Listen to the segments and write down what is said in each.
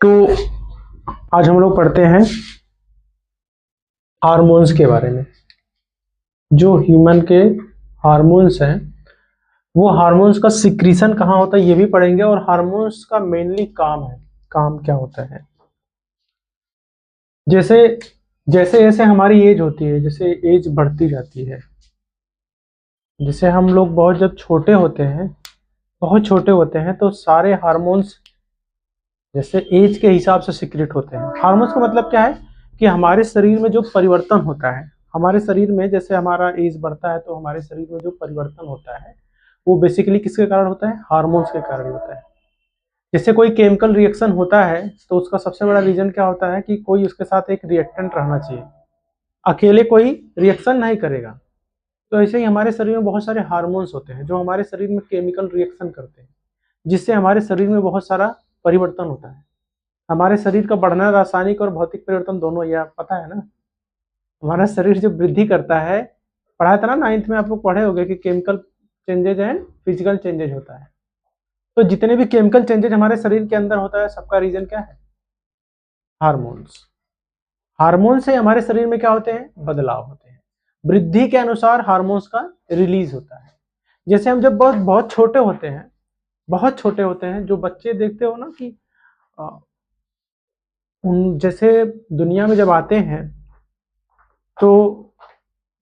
तो आज हम लोग पढ़ते हैं हार्मोन्स के बारे में। जो ह्यूमन के हार्मोन्स हैं वो हार्मोन्स का सिक्रीशन कहाँ होता है ये भी पढ़ेंगे, और हार्मोन्स का मेनली काम क्या होता है। जैसे जैसे जैसे हमारी एज होती है, जैसे एज बढ़ती जाती है, जैसे हम लोग जब छोटे होते हैं, बहुत छोटे होते हैं, तो सारे हार्मोन्स जैसे एज के हिसाब से सिक्रेट होते हैं। हार्मोन्स का मतलब क्या है कि हमारे शरीर में जो परिवर्तन होता है, हमारे शरीर में जैसे हमारा एज बढ़ता है तो हमारे शरीर में जो परिवर्तन होता है वो बेसिकली किसके कारण होता है? हार्मोन्स के कारण होता है। जैसे कोई केमिकल रिएक्शन होता है तो उसका सबसे बड़ा रीजन क्या होता है कि कोई उसके साथ एक रिएक्टेंट रहना चाहिए, अकेले कोई रिएक्शन नहीं करेगा। तो ऐसे ही हमारे शरीर में बहुत सारे हार्मोन्स होते हैं जो हमारे शरीर में केमिकल रिएक्शन करते हैं, जिससे हमारे शरीर में बहुत सारा परिवर्तन होता है। हमारे शरीर का बढ़ना रासायनिक और भौतिक परिवर्तन दोनों, यह पता है ना। हमारा शरीर जो वृद्धि करता है, पढ़ा था ना 9th में, आप लोग पढ़े होंगे कि chemical changes and physical changes होता है। तो जितने भी केमिकल चेंजेज हमारे शरीर के अंदर होता है, सबका रीजन क्या है? हार्मोन्स। हार्मोन से हमारे शरीर में क्या होते हैं? बदलाव होते हैं। वृद्धि के अनुसार हार्मोन्स का रिलीज होता है। जैसे हम जब बहुत बहुत छोटे होते हैं, बहुत छोटे होते हैं, जो बच्चे देखते हो ना कि उन जैसे दुनिया में जब आते हैं तो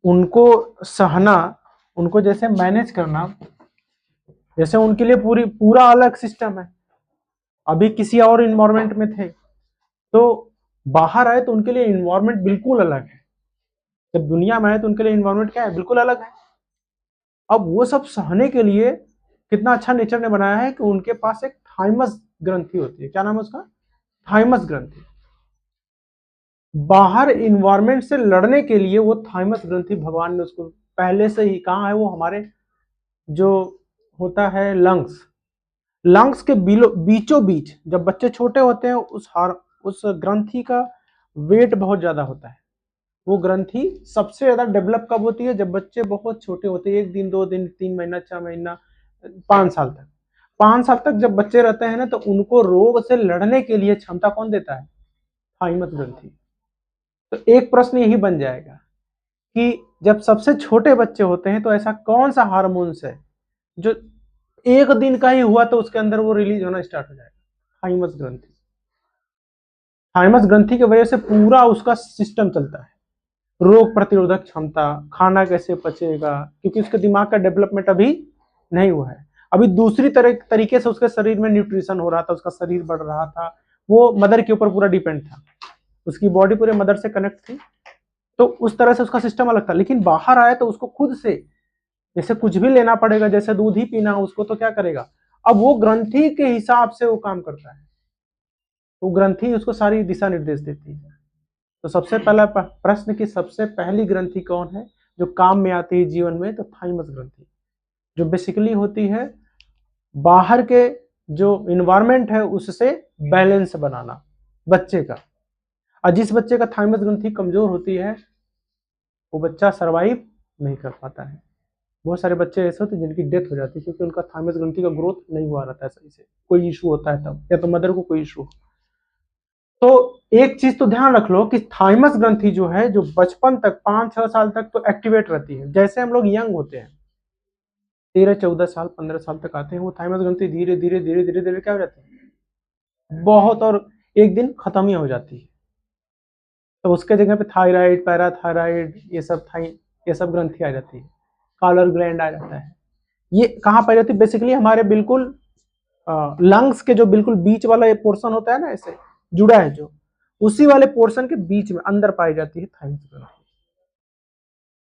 उनको सहना, उनको जैसे मैनेज करना, जैसे उनके लिए पूरा अलग सिस्टम है। अभी किसी और इन्वायरमेंट में थे तो बाहर आए तो उनके लिए इन्वायरमेंट बिल्कुल अलग है। जब दुनिया में आए तो उनके लिए इन्वायरमेंट क्या है? बिल्कुल अलग है। अब वो सब सहने के लिए कितना अच्छा नेचर ने बनाया है कि उनके पास एक थाइमस ग्रंथि होती है। क्या नाम है उसका? थाइमस ग्रंथि। बाहर इन्वायरमेंट से लड़ने के लिए वो थाइमस ग्रंथि भगवान ने उसको पहले से ही, कहा है वो? हमारे जो होता है लंग्स के बीचों बीच, जब बच्चे छोटे होते हैं उस ग्रंथि का वेट बहुत ज्यादा होता है। वो ग्रंथि सबसे ज्यादा डेवलप कब होती है? जब बच्चे बहुत छोटे होते हैं, 1 दिन 2 दिन 3 महीना 6 महीना 5 साल तक। 5 साल तक जब बच्चे रहते हैं ना, तो उनको रोग से लड़ने के लिए क्षमता कौन देता है? थाइमस ग्रंथि। तो एक प्रश्न यही बन जाएगा कि जब सबसे छोटे बच्चे होते हैं तो ऐसा कौन सा हार्मोन्स है जो 1 दिन का ही हुआ तो उसके अंदर वो रिलीज होना स्टार्ट हो जाएगा? थाइमस ग्रंथि। थाइमस ग्रंथि की वजह से पूरा उसका सिस्टम चलता है। रोग प्रतिरोधक क्षमता, खाना कैसे पचेगा, क्योंकि उसके दिमाग का डेवलपमेंट अभी नहीं हुआ है। अभी दूसरी तरीके से उसके शरीर में न्यूट्रिशन हो रहा था, उसका शरीर बढ़ रहा था, वो मदर के ऊपर पूरा डिपेंड था, उसकी बॉडी पूरे मदर से कनेक्ट थी, तो उस तरह से उसका सिस्टम अलग था। लेकिन बाहर आया तो उसको खुद से जैसे कुछ भी लेना पड़ेगा, जैसे दूध ही पीना उसको, तो क्या करेगा? अब वो ग्रंथि के हिसाब से वो काम करता है, वो ग्रंथि उसको सारी दिशा निर्देश देती है। तो सबसे पहला प्रश्न कि सबसे पहली ग्रंथि कौन है जो काम में आती है जीवन में? तो थाइमस ग्रंथि, जो बेसिकली होती है बाहर के जो इन्वायरमेंट है उससे बैलेंस बनाना बच्चे का। और जिस बच्चे का थाइमस ग्रंथि कमजोर होती है वो बच्चा सरवाइव नहीं कर पाता है। बहुत सारे बच्चे ऐसे होते हैं जिनकी डेथ हो जाती है क्योंकि उनका थाइमस ग्रंथि का ग्रोथ नहीं हुआ रहता है सही से, कोई इशू होता है तब, या तो मदर को कोई इशू। तो एक चीज तो ध्यान रख लो कि थाइमस ग्रंथि जो है, जो बचपन तक 5-6 साल तक तो एक्टिवेट रहती है। जैसे हम लोग यंग होते हैं, 13-14 साल 15 साल तक आते हैं, वो थाइमस ग्रंथि धीरे धीरे धीरे धीरे धीरे क्या हो जाती है? बहुत, और एक दिन खत्म ही हो जाती है। तो उसके जगह पे थायराइड, पैराथायराइड, ये सब ग्रंथि आ जाती है। कॉलर ग्लैंड आ जाता है। ये कहाँ पाई जाती है? बेसिकली हमारे बिल्कुल लंग्स के जो बिल्कुल बीच वाला ये पोर्शन होता है ना, ऐसे जुड़ा है जो, उसी वाले पोर्शन के बीच में अंदर पाई जाती है थाइमस ग्रंथि।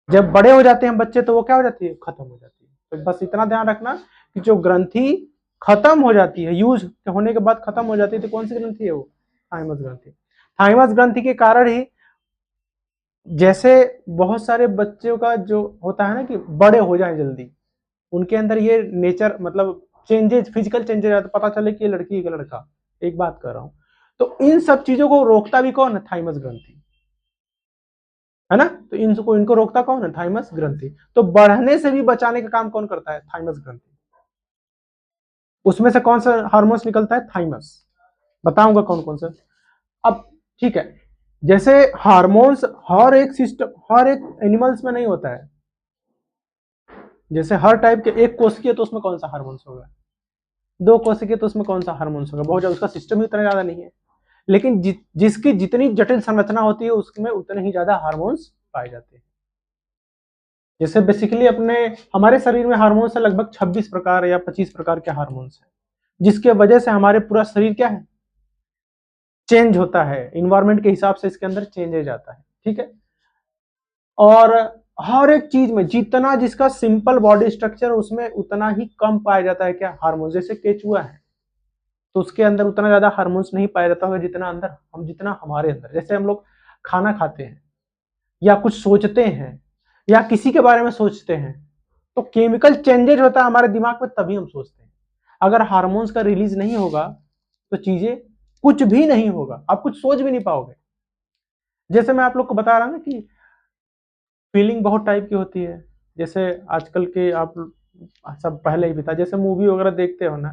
जब बड़े हो जाते हैं बच्चे तो वो क्या हो जाती है? खत्म हो जाती है। तो बस इतना ध्यान रखना कि जो ग्रंथि खत्म हो जाती है, यूज होने के बाद खत्म हो जाती है, तो कौन सी ग्रंथि है वो? थाइमस ग्रंथि। थाइमस ग्रंथि के कारण ही जैसे बहुत सारे बच्चों का जो होता है ना कि बड़े हो जाए जल्दी, उनके अंदर ये नेचर मतलब चेंजेस, फिजिकल चेंजेस आते, पता चले कि ये लड़की है कि लड़का, एक बात कर रहा हूं। तो इन सब चीजों को रोकता भी कौन है? थाइमस ग्रंथि, है ना। तो इनको रोकता कौन है? थाइमस ग्रंथि। तो बढ़ने से भी बचाने का काम कौन करता है? थाइमस ग्रंथि। उसमें से कौन सा हार्मोन्स निकलता है? थाइमस। बताऊंगा कौन कौन से। अब ठीक है, जैसे हार्मोन्स हर एक सिस्टम, हर एक एनिमल्स में नहीं होता है। जैसे हर टाइप के, एक कोशिकीय तो उसमें कौन सा हार्मोन्स होगा, दो कोशिकीय तो उसमें कौन सा हार्मोन्स होगा, बहुत ज्यादा, उसका सिस्टम ही उतना ज्यादा नहीं है। लेकिन जिसकी जितनी जटिल संरचना होती है उसमें उतने ही ज्यादा हार्मोन्स पाए जाते हैं। जैसे बेसिकली अपने हमारे शरीर में हार्मोन्स है लगभग 26 प्रकार या 25 प्रकार के हार्मोन्स हैं, जिसके वजह से हमारे पूरा शरीर क्या है, चेंज होता है, इन्वायरमेंट के हिसाब से इसके अंदर चेंजेज आता है, ठीक है। और हर एक चीज में जितना जिसका सिंपल बॉडी स्ट्रक्चर, उसमें उतना ही कम पाया जाता है क्या, हार्मोन। जैसे केचुआ है तो उसके अंदर उतना ज्यादा हार्मोन्स नहीं पाया जाता होगा जितना अंदर हम, जितना हमारे अंदर। जैसे हम लोग खाना खाते हैं या कुछ सोचते हैं या किसी के बारे में सोचते हैं तो केमिकल चेंजेज होता है हमारे दिमाग में, तभी हम सोचते हैं। अगर हार्मोन्स का रिलीज नहीं होगा तो चीजें कुछ भी नहीं होगा, आप कुछ सोच भी नहीं पाओगे। जैसे मैं आप लोग को बता रहा हूं ना कि फीलिंग बहुत टाइप की होती है। जैसे आजकल के आप सब पहले ही भी था, जैसे मूवी वगैरह देखते हो ना,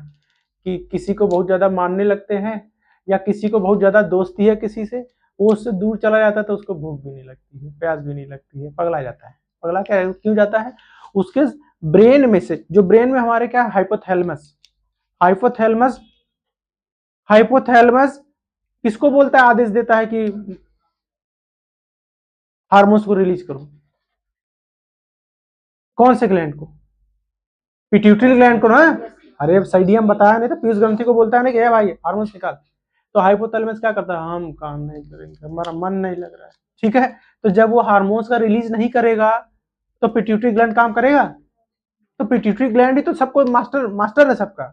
कि किसी को बहुत ज्यादा मानने लगते हैं या किसी को बहुत ज्यादा दोस्ती है किसी से, वो उससे दूर चला जाता है तो उसको भूख भी नहीं लगती है, प्यास भी नहीं लगती है, पगला जाता है। पगला क्या है, क्यों जाता है, उसके ब्रेन में से, जो ब्रेन में हमारे क्या, हाइपोथैलेमस, हाइपोथैलेमस, हाइपोथैलेमस किसको बोलता है, आदेश देता है कि हार्मोन्स को रिलीज करो, कौन से ग्लैंड को, पिट्यूटरी ग्लैंड को ना। अरे साइडियम बताया नहीं तो पीयूष ग्रंथि को बोलता है ना कि ए भाई हार्मोन्स निकाल। तो हाइपोथैलेमस क्या करता है, हम काम नहीं करेंगे, हमारा मन नहीं लग रहा है, ठीक है। तो जब वो हार्मोन्स का रिलीज नहीं करेगा तो पिट्यूटरी ग्लैंड काम करेगा। तो पिट्यूटरी ग्लैंड ही तो सबको मास्टर मास्टर है सबका,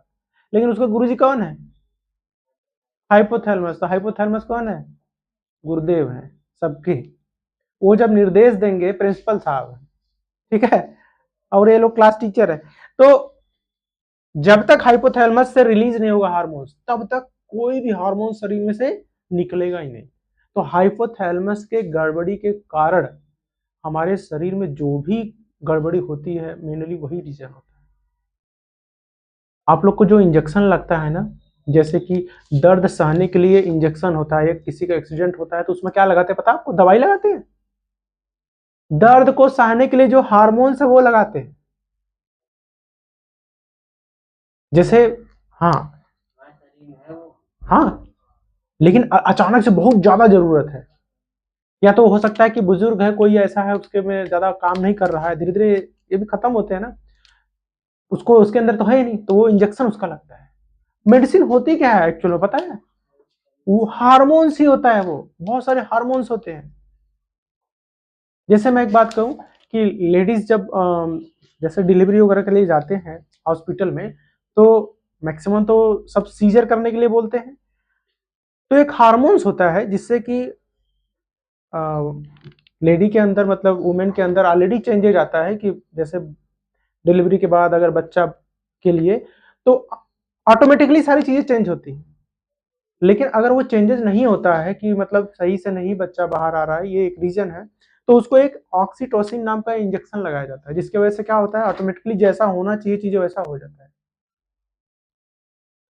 लेकिन उसका गुरुजी कौन है, हाइपोथैलेमस। तो हाइपोथैलेमस कौन है, गुरुदेव है सबके। वो जब निर्देश देंगे, प्रिंसिपल साहब है, ठीक है, और ये लोग क्लास टीचर है। तो जब तक हाइपोथैलेमस से रिलीज नहीं होगा हार्मोन्स, तब तक कोई भी हार्मोन शरीर में से निकलेगा ही नहीं। तो हाइपोथैलेमस के गड़बड़ी के कारण हमारे शरीर में जो भी गड़बड़ी होती है, मेनली वही रीजन होता है। आप लोग को जो इंजेक्शन लगता है ना, जैसे कि दर्द सहने के लिए इंजेक्शन होता है, किसी का एक्सीडेंट होता है तो उसमें क्या लगाते हैं पता है आपको, दवाई लगाते हैं। दर्द को सहने के लिए जो हार्मोन्स है वो लगाते हैं। जैसे हाँ हाँ, लेकिन अचानक से बहुत ज्यादा जरूरत है, या तो हो सकता है कि बुजुर्ग है कोई ऐसा है, उसके में ज्यादा काम नहीं कर रहा है, धीरे धीरे ये भी खत्म होते हैं ना, उसको उसके अंदर तो है ही नहीं, तो वो इंजेक्शन उसका लगता है। मेडिसिन होती क्या है एक्चुअल में पता है, वो हार्मोन्स ही होता है, वो बहुत सारे हार्मोन्स होते हैं। जैसे मैं एक बात कहूं कि लेडीज जब जैसे डिलीवरी वगैरह के लिए जाते हैं हॉस्पिटल में, तो मैक्सिमम तो सब सीजर करने के लिए बोलते हैं। तो एक हार्मोन्स होता है जिससे कि लेडी के अंदर, मतलब वुमेन के अंदर ऑलरेडी चेंजेज आता है कि जैसे डिलीवरी के बाद अगर बच्चा के लिए, तो ऑटोमेटिकली सारी चीजें चेंज होती हैं। लेकिन अगर वो चेंजेस नहीं होता है कि मतलब सही से नहीं बच्चा बाहर आ रहा है, ये एक रीजन है, तो उसको एक ऑक्सीटोसिन नाम का इंजेक्शन लगाया जाता है, जिसकी वजह से क्या होता है, ऑटोमेटिकली जैसा होना चाहिए चीजें वैसा हो जाता है।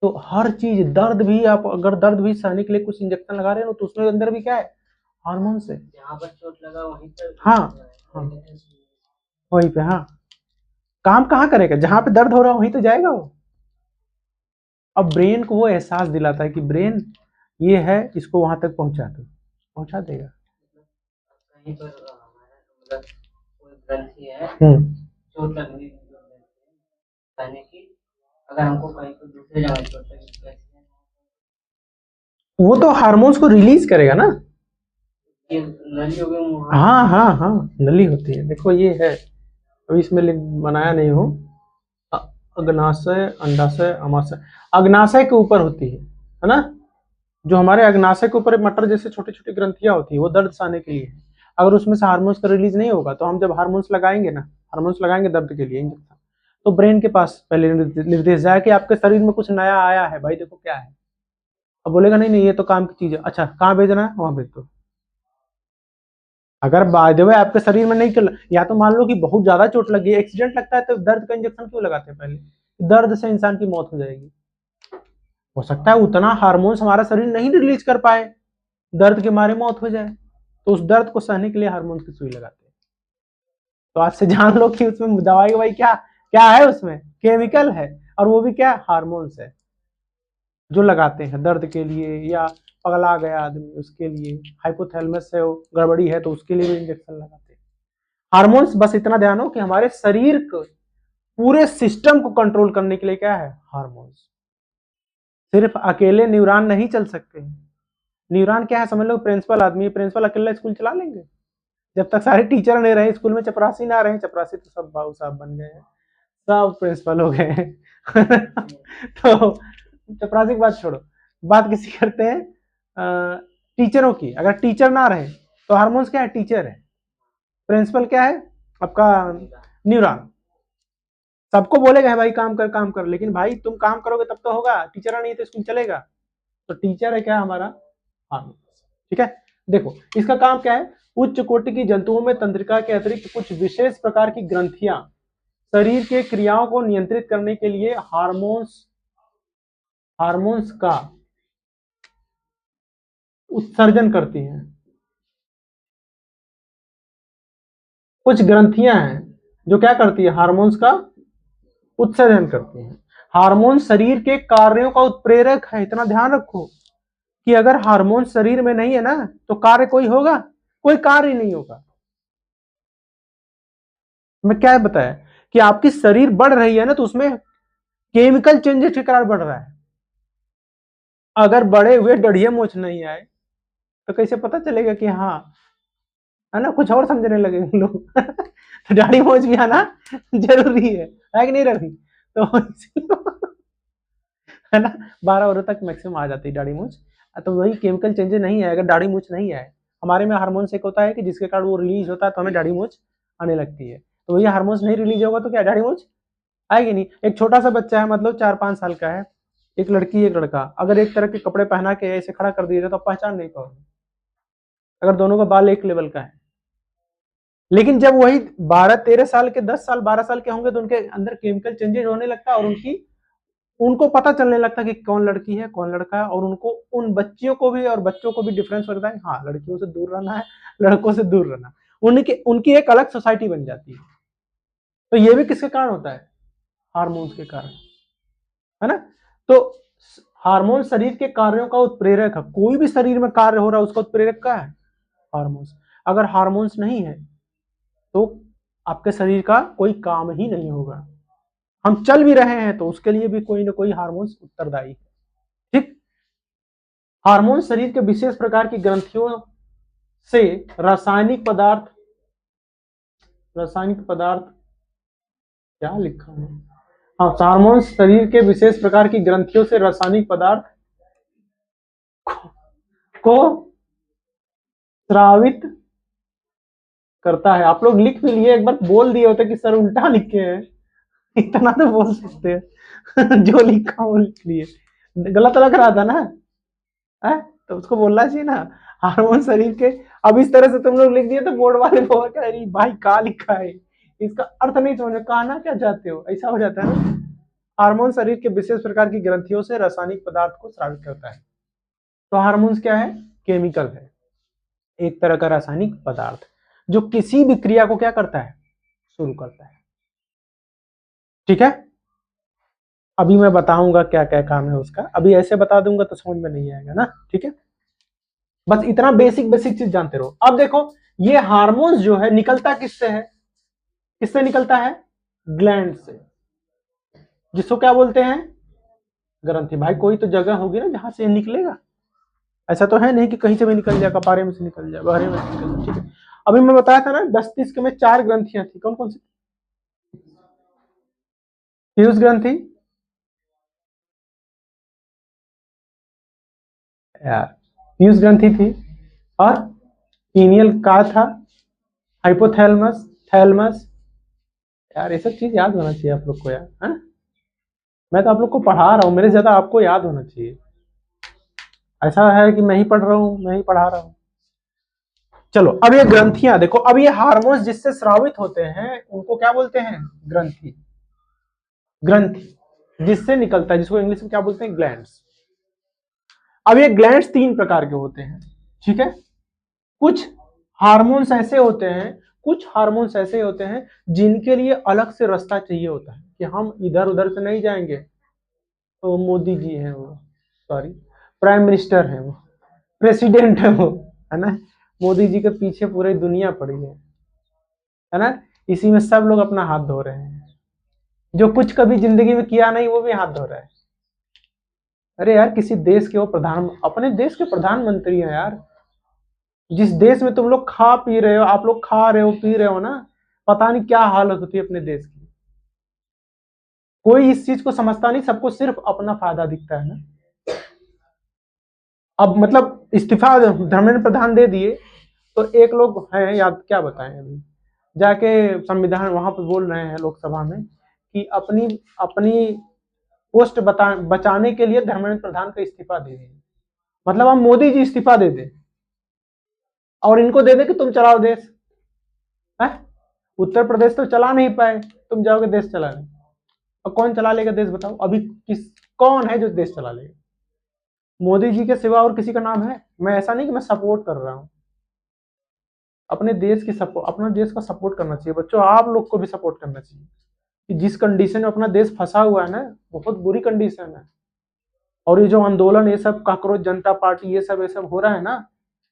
तो हर चीज, दर्द भी, आप अगर दर्द भी सहने के लिए कुछ इंजेक्शन लगा रहे हो तो उसमें अंदर भी क्या है, हार्मोन से। जहाँ पर चोट लगा वहीं पर, हाँ हाँ, वहीं पे, हाँ, काम कहाँ करेगा, जहां पे दर्द हो रहा है वहीं तो जाएगा वो। अब ब्रेन को वो एहसास दिलाता है कि ब्रेन ये है, इसको वहां तक पहुंचा दो, पहुंचा देगा। कहीं पर मतलब कोई ग्रंथि है, चोट लगने की, अगर हमको कहीं पर दूसरे जगह चोट लगी, वो तो हार्मोन्स को रिलीज करेगा ना, ये नली हो गई, हाँ हाँ हाँ, नली होती है, देखो ये है, अभी इसमें बनाया नहीं हो, अग्नाशय, अंडाशय, अमाशय, अग्नाशय के ऊपर होती है ना, जो हमारे अग्नाशय के ऊपर मटर जैसे छोटी छोटी ग्रंथियां होती है, वो दर्द सहने के लिए है। अगर उसमें से हार्मोन्स का रिलीज नहीं होगा तो हम जब हार्मोन्स लगाएंगे ना, हार्मोन्स लगाएंगे दर्द के लिए इंजेक्शन, तो ब्रेन के पास पहले निर्देश जाए कि आपके शरीर में कुछ नया आया है भाई, देखो क्या है। अब बोलेगा नहीं नहीं ये तो काम की चीज है, अच्छा कहाँ भेजना है, वहां भेज दो। अगर बाय द वे आपके शरीर में नहीं चल, या तो मान लो कि बहुत ज्यादा चोट लगी है, एक्सीडेंट लगता है, तो दर्द का इंजेक्शन क्यों लगाते हैं पहले, दर्द से इंसान की मौत हो जाएगी। हो सकता है उतना हार्मोन्स हमारा शरीर नहीं रिलीज कर पाए, दर्द के मारे मौत हो जाए, तो उस दर्द को सहने के लिए हार्मोन्स की सुई लगाते हैं। तो आज से जान लो कि उसमें दवाई ववाई क्या क्या है, उसमें केमिकल है, और वो भी क्या हार्मोन्स है जो लगाते हैं दर्द के लिए, या पगला गया आदमी उसके लिए, हाइपोथैलेमस से गड़बड़ी है तो उसके लिए भी इंजेक्शन लगाते हैं। हार्मोन्स, बस इतना ध्यान हो कि हमारे शरीर को पूरे सिस्टम को कंट्रोल करने के लिए क्या है, हार्मोन्स। सिर्फ अकेले न्यूरॉन नहीं चल सकते। न्यूरॉन क्या है समझ लो, प्रिंसिपल आदमी, प्रिंसिपल अकेला स्कूल चला लेंगे? जब तक सारे टीचर नहीं रहे स्कूल में, चपरासी ना रहे, चपरासी तो सब बाबू साहब बन गए हैं, सब प्रिंसिपल हो गए हैं तो चपरासी की बात छोड़ो, बात किसी करते हैं टीचरों की। अगर टीचर ना रहे तो हार्मोन्स क्या है, टीचर है। प्रिंसिपल क्या है आपका, न्यूरॉन। सबको बोलेगा है भाई काम कर काम कर, लेकिन भाई तुम काम करोगे तब तो होगा, टीचर नहीं तो स्कूल चलेगा। तो टीचर है क्या हमारा, हार्मोन्स। ठीक है, देखो इसका काम क्या है, उच्च कोटि की जंतुओं में तंत्रिका के अतिरिक्त कुछ विशेष प्रकार की ग्रंथियां शरीर के क्रियाओं को नियंत्रित करने के लिए हार्मोन्स का उत्सर्जन करती हैं। कुछ ग्रंथियां हैं जो क्या करती है, हार्मोन्स का उत्सर्जन करती हैं। हार्मोन शरीर के कार्यों का उत्प्रेरक है, इतना ध्यान रखो कि अगर हार्मोन शरीर में नहीं है ना तो कार्य कोई होगा, कोई कार्य नहीं होगा। मैं क्या बताया कि आपकी शरीर बढ़ रही है ना, तो उसमें केमिकल चेंजेस के कारण बढ़ रहा है। अगर बड़े हुए डढ़िया मोछ नहीं आए तो कैसे पता चलेगा कि हाँ, है ना, कुछ और समझने लगे लोग तो दाढ़ी मोछ भी आना जरूरी है कि नहीं रवि? तो है ना, 12 वर्ष तक मैक्सिमम आ जाती है दाढ़ी मूछ। तो वही केमिकल चेंजेस नहीं है, अगर दाढ़ी मूछ नहीं आए, हमारे में हार्मोन एक होता है कि जिसके कारण वो रिलीज होता है तो हमें दाढ़ी मूछ आने लगती है। तो वही हार्मोन्स नहीं रिलीज होगा तो क्या दाढ़ी मूछ आएगी नहीं। एक छोटा सा बच्चा है, मतलब 4-5 साल का है, एक लड़की एक लड़का, अगर एक तरह के कपड़े पहना के ऐसे खड़ा कर दिए तो पहचान नहीं पाओगे, अगर दोनों का बाल एक लेवल का है। लेकिन जब वही 12-13 साल के, 10 साल 12 साल के होंगे तो उनके अंदर केमिकल चेंजेस होने लगता है, और उनको पता चलने लगता है कि कौन लड़की है कौन लड़का है, और उनको, उन बच्चियों को भी और बच्चों को भी डिफरेंस लगता है, हाँ लड़कियों से दूर रहना है, लड़कों से दूर रहना। उनकी एक अलग सोसाइटी बन जाती है। तो ये भी किसके कारण होता है, हार्मोन्स के कारण, है ना। तो हार्मोन शरीर के कार्यों का उत्प्रेरक है, कोई भी शरीर में कार्य हो रहा है उसका उत्प्रेरक क्या है, हार्मोन्स। अगर हार्मोन्स नहीं है तो आपके शरीर का कोई काम ही नहीं होगा। हम चल भी रहे हैं तो उसके लिए भी कोई ना कोई हार्मोन्स उत्तरदायी है। ठीक, हार्मोन शरीर के विशेष प्रकार की ग्रंथियों से रासायनिक पदार्थ क्या लिखा है, हाँ, हार्मोन शरीर के विशेष प्रकार की ग्रंथियों से रासायनिक पदार्थ को स्रावित करता है। आप लोग लिख भी लिए, एक बार बोल दिए होते कि सर उल्टा लिखे हैं, इतना तो बोल सकते हैं जो लिखा वो लिख लिए, गलत लग रहा था ना है? तो उसको बोलना चाहिए ना, हार्मोन शरीर के। अब इस तरह से तुम लोग लिख दिए तो बोर्ड वाले बोल के अरे भाई क्या लिखा है, इसका अर्थ नहीं समझ में, कहना क्या चाहते हो, ऐसा हो जाता है ना। हार्मोन शरीर के विशेष प्रकार की ग्रंथियों से रासायनिक पदार्थ को स्रावित करता है। तो हार्मोन्स क्या है, केमिकल है, एक तरह का रासायनिक पदार्थ जो किसी भी क्रिया को क्या करता है, शुरू करता है। ठीक है, अभी मैं बताऊंगा क्या क्या काम है उसका, अभी ऐसे बता दूंगा तो समझ में नहीं आएगा ना। ठीक है, बस इतना बेसिक बेसिक चीज जानते रहो। अब देखो ये हार्मोन्स जो है निकलता किससे है, किससे निकलता है, ग्लैंड से, जिसको क्या बोलते हैं, ग्रंथि। भाई कोई तो जगह होगी ना जहां से ये निकलेगा, ऐसा तो है नहीं कि कहीं से भी निकल जाए, कपारे में से निकल जाए, बहरे में से निकल जाए। ठीक है, अभी मैं बताया था ना 10-30 में 4 ग्रंथियां थी, कौन कौन सी, फ्यूज ग्रंथि, यार फ्यूज ग्रंथि थी, और पीनियल का था, हाइपोथैलेमस, थैलेमस, यार ये सब चीज याद होना चाहिए आप लोग को यार, है? मैं तो आप लोग को पढ़ा रहा हूँ, मेरे से ज्यादा आपको याद होना चाहिए। ऐसा है कि मैं ही पढ़ रहा हूँ, मैं ही पढ़ा रहा हूँ। चलो अब ये ग्रंथियां देखो, अब ये हार्मोन्स जिससे स्रावित होते हैं उनको क्या बोलते हैं, ग्रंथि। ग्रंथि जिससे निकलता है, जिसको इंग्लिश में क्या बोलते हैं, ग्लैंड्स। अब ये ग्लैंड्स 3 प्रकार के होते हैं, ठीक है। कुछ हार्मोन्स ऐसे होते हैं, कुछ हार्मोन्स ऐसे होते हैं जिनके लिए अलग से रास्ता चाहिए होता है कि हम इधर उधर से नहीं जाएंगे। तो मोदी जी हैं वो, सॉरी प्राइम मिनिस्टर हैं वो, प्रेसिडेंट है वो, है ना। मोदी जी के पीछे पूरी दुनिया पड़ी है ना। इसी में सब लोग अपना हाथ धो रहे हैं, जो कुछ कभी जिंदगी में किया नहीं वो भी हाथ धो रहा है। अरे यार, किसी देश के वो प्रधान, अपने देश के प्रधानमंत्री हैं यार। जिस देश में तुम लोग खा पी रहे हो, आप लोग खा रहे हो पी रहे हो ना, पता नहीं क्या हालत होती है अपने देश की। कोई इस चीज को समझता नहीं, सबको सिर्फ अपना फायदा दिखता है ना। अब मतलब इस्तीफा धर्मेंद्र प्रधान दे दिए, तो एक लोग हैं, याद क्या बताएं, अभी जाके संविधान वहां पे बोल रहे हैं लोकसभा में कि अपनी अपनी पोस्ट बचाने के लिए धर्मेंद्र प्रधान का इस्तीफा दे दिए। मतलब हम मोदी जी इस्तीफा दे दे और इनको दे दे कि तुम चलाओ देश है। उत्तर प्रदेश तो चला नहीं पाए, तुम जाओगे देश चलाने। और कौन चला लेगा देश बताओ, अभी कौन है जो देश चला लेगा? मोदी जी के सिवा और किसी का नाम है? मैं ऐसा नहीं कि मैं सपोर्ट कर रहा हूं, अपने देश की सपोर्ट, अपना देश का सपोर्ट करना चाहिए बच्चों। आप लोग को भी सपोर्ट करना चाहिए कि जिस कंडीशन में अपना देश फंसा हुआ है ना, बहुत बुरी कंडीशन है। और ये जो आंदोलन, ये सब काकरोच जनता पार्टी, ये सब हो रहा है ना,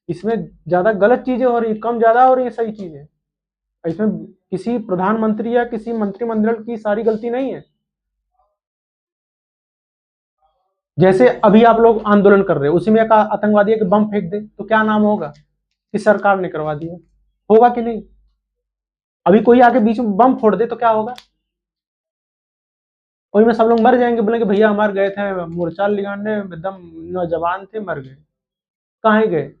इसमें ज्यादा गलत चीजें हो रही, कम ज्यादा हो रही है सही चीजें। इसमें किसी प्रधानमंत्री या किसी मंत्रिमंडल की सारी गलती नहीं है। जैसे अभी आप लोग आंदोलन कर रहे हो, उसी में एक आतंकवादी के बम फेंक दे तो क्या नाम होगा कि सरकार ने करवा दिया? होगा कि नहीं? अभी कोई आके बीच में बम फोड़ दे तो क्या होगा? वही में सब लोग मर जाएंगे, बोलेंगे भैया मर गए थे मोर्चा लिगाने, एकदम नौजवान थे मर गए। कहाँ गए?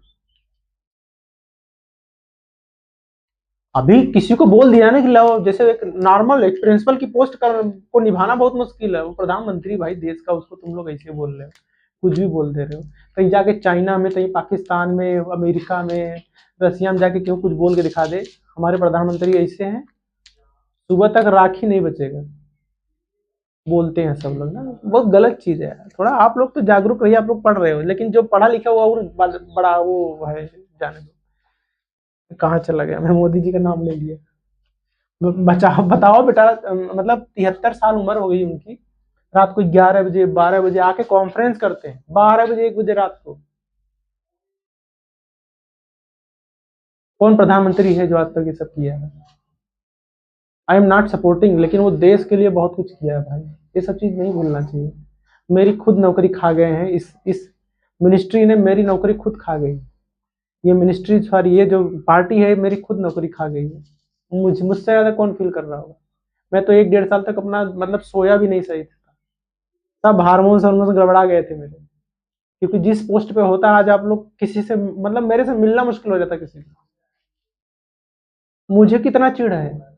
अभी किसी को बोल दिया ना कि लो, जैसे एक नॉर्मल एक प्रिंसिपल की पोस्ट को निभाना बहुत मुश्किल है, वो प्रधानमंत्री भाई देश का, उसको तुम लोग ऐसे बोल रहे हो, कुछ भी बोल दे रहे हो। कहीं जाके चाइना में, कहीं पाकिस्तान में, अमेरिका में, रसिया में जाके क्यों कुछ बोल के दिखा दे हमारे प्रधानमंत्री ऐसे हैं, सुबह तक राखी नहीं बचेगा। बोलते हैं सब लोग ना, बहुत गलत चीज है यार। थोड़ा आप लोग तो जागरूक रहिए, आप लोग पढ़ रहे हो, लेकिन जो पढ़ा लिखा हुआ और बड़ा वो है, जाने दो। कहाँ चला गया, मैं मोदी जी का नाम ले लिया। बताओ बेटा, मतलब 73 साल उम्र हो गई उनकी, रात को 11 बजे 12 बजे आके कॉन्फ्रेंस करते हैं, 12 बजे 1 बजे रात को। कौन प्रधानमंत्री है जो आज तक ये सब किया है? आई एम नॉट सपोर्टिंग, लेकिन वो देश के लिए बहुत कुछ किया है भाई, ये सब चीज नहीं भूलना चाहिए। मेरी खुद नौकरी खा गए हैं, इस मिनिस्ट्री ने मेरी नौकरी खुद खा गई। ये मिनिस्ट्री, सॉरी ये जो पार्टी है, मेरी खुद नौकरी खा गई है। मुझसे ज्यादा कौन फील कर रहा होगा? मैं तो 1 डेढ़ साल तक अपना मतलब सोया भी नहीं सही था, सब हार्मोन्स हार्मोन्स गड़बड़ा गए थे मेरे। क्योंकि जिस पोस्ट पे होता है आज, आप लोग किसी से, मतलब मेरे से मिलना मुश्किल हो जाता किसी से। मुझे कितना चिढ़ है,